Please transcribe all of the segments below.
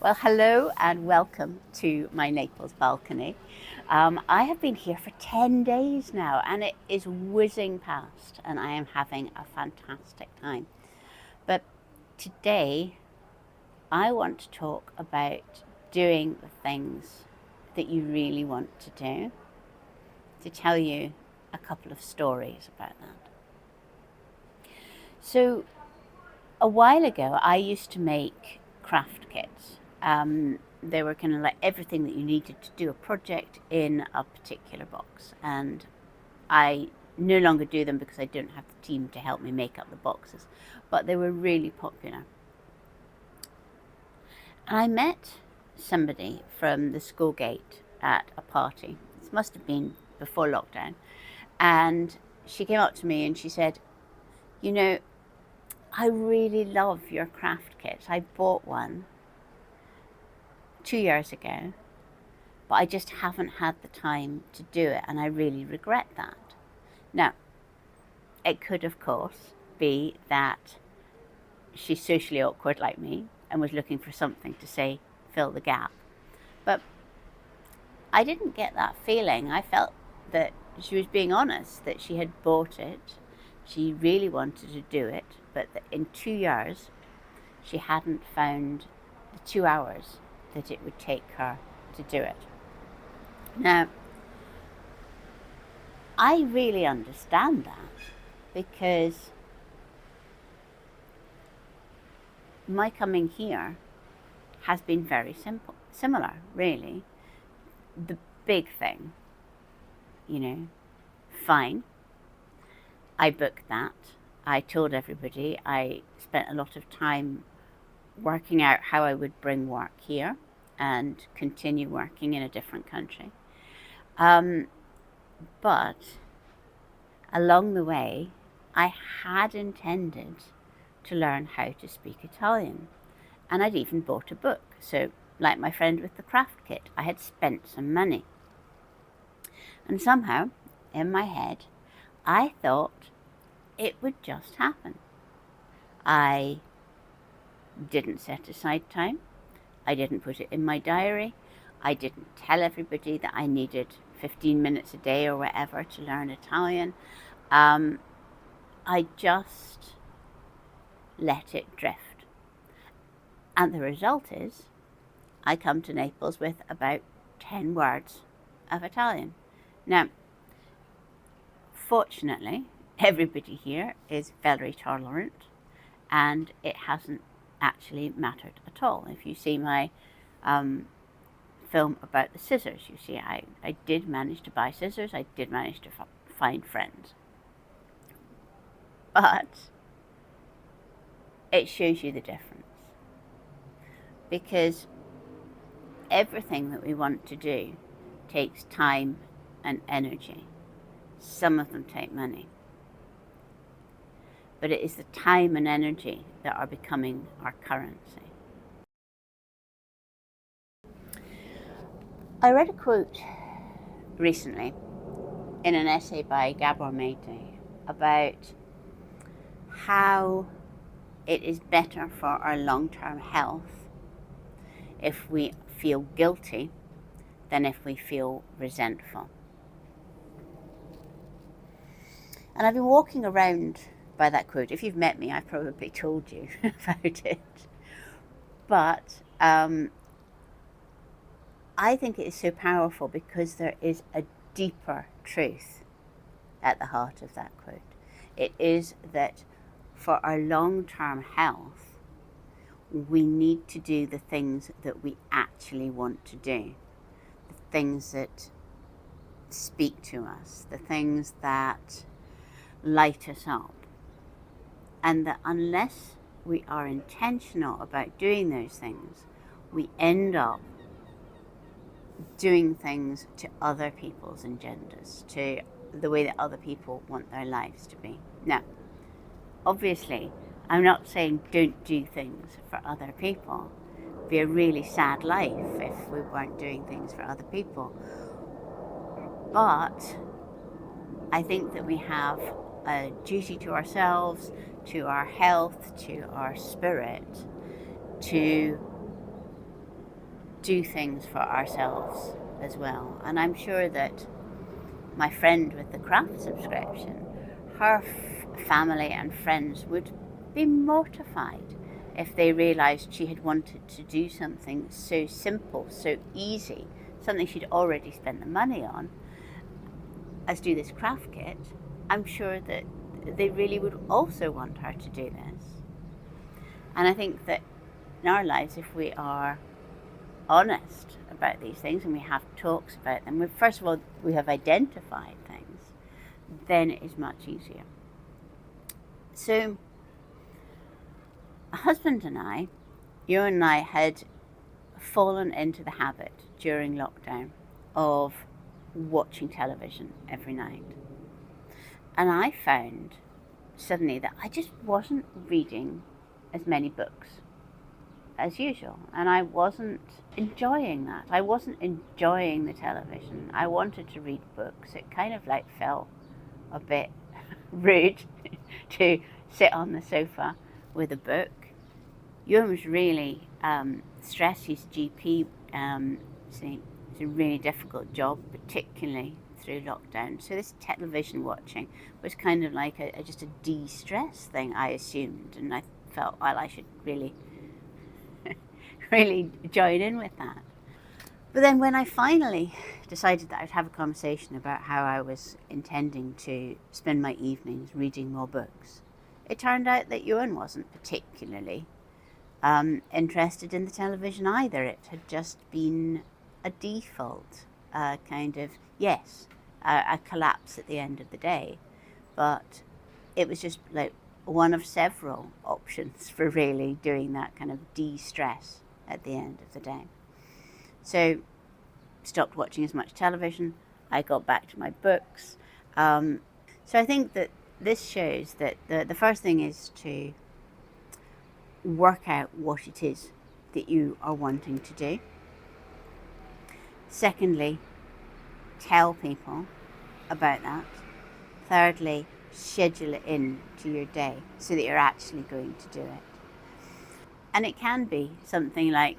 Well, hello and welcome to my Naples balcony. I have been here for 10 days now and it is whizzing past and I am having a fantastic time. But today I want to talk about doing the things that you really want to do, to tell you a couple of stories about that. So a while ago I used to make craft kits. They were kind of like everything that you needed to do a project in a particular box, and I no longer do them because I don't have the team to help me make up the boxes, but they were really popular. And I met somebody from the school gate at a party. This must have been before lockdown, and she came up to me and she said, you know, I really love your craft kit. I bought one 2 years ago, but I just haven't had the time to do it, and I really regret that. Now, it could, of course, be that she's socially awkward like me and was looking for something to say, fill the gap. But I didn't get that feeling. I felt that she was being honest, that she had bought it, she really wanted to do it, but that in 2 years she hadn't found the 2 hours that it would take her to do it. Now, I really understand that because my coming here has been very similar, really. The big thing, fine, I booked that. I told everybody. I spent a lot of time working out how I would bring work here and continue working in a different country. But along the way, I had intended to learn how to speak Italian. And I'd even bought a book. So, like my friend with the craft kit, I had spent some money. And somehow, in my head, I thought it would just happen. I didn't set aside time. I didn't put it in my diary. I didn't tell everybody that I needed 15 minutes a day or whatever to learn Italian. I just let it drift. And the result is I come to Naples with about 10 words of Italian. Now, fortunately, everybody here is very tolerant and it hasn't actually mattered at all. If you see my film about the scissors, you see I did manage to buy scissors, I did manage to find friends. But it shows you the difference, because everything that we want to do takes time and energy. Some of them take money. But it is the time and energy that are becoming our currency. I read a quote recently in an essay by Gabor Mate about how it is better for our long-term health if we feel guilty than if we feel resentful. And I've been walking around by that quote. If you've met me, I've probably told you about it. But I think it is so powerful because there is a deeper truth at the heart of that quote. It is that for our long-term health, we need to do the things that we actually want to do, the things that speak to us, the things that light us up. And that unless we are intentional about doing those things, we end up doing things to other people's agendas, to the way that other people want their lives to be. Now, obviously, I'm not saying don't do things for other people. It'd be a really sad life if we weren't doing things for other people. But I think that we have a duty to ourselves, to our health, to our spirit, to do things for ourselves as well. And I'm sure that my friend with the craft subscription, her family and friends would be mortified if they realised she had wanted to do something so simple, so easy, something she'd already spent the money on, as do this craft kit. I'm sure that they really would also want her to do this. And I think that in our lives, if we are honest about these things and we have talks about them, first of all, we have identified things, then it is much easier. So, a husband and I, you and I, had fallen into the habit during lockdown of watching television every night. And I found suddenly that I just wasn't reading as many books as usual, and I wasn't enjoying that. I wasn't enjoying the television. I wanted to read books. It kind of like felt a bit rude to sit on the sofa with a book. Ewan was really stressed. He's GP. It's a really difficult job, particularly through lockdown. So this television watching was kind of like just a de-stress thing, I assumed, and I felt, well, I should really join in with that. But then when I finally decided that I'd have a conversation about how I was intending to spend my evenings reading more books, it turned out that Ewan wasn't particularly interested in the television either. It had just been a default kind of, yes, a collapse at the end of the day, but it was just like one of several options for really doing that kind of de-stress at the end of the day. So stopped watching as much television. I got back to my books. So I think that this shows that the first thing is to work out what it is that you are wanting to do. Secondly, tell people about that. Thirdly, schedule it in to your day so that you're actually going to do it. And it can be something like,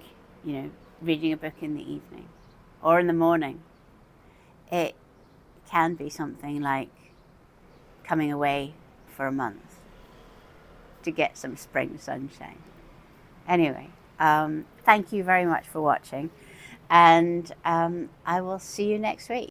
reading a book in the evening or in the morning. It can be something like coming away for a month to get some spring sunshine. Anyway, thank you very much for watching, and I will see you next week.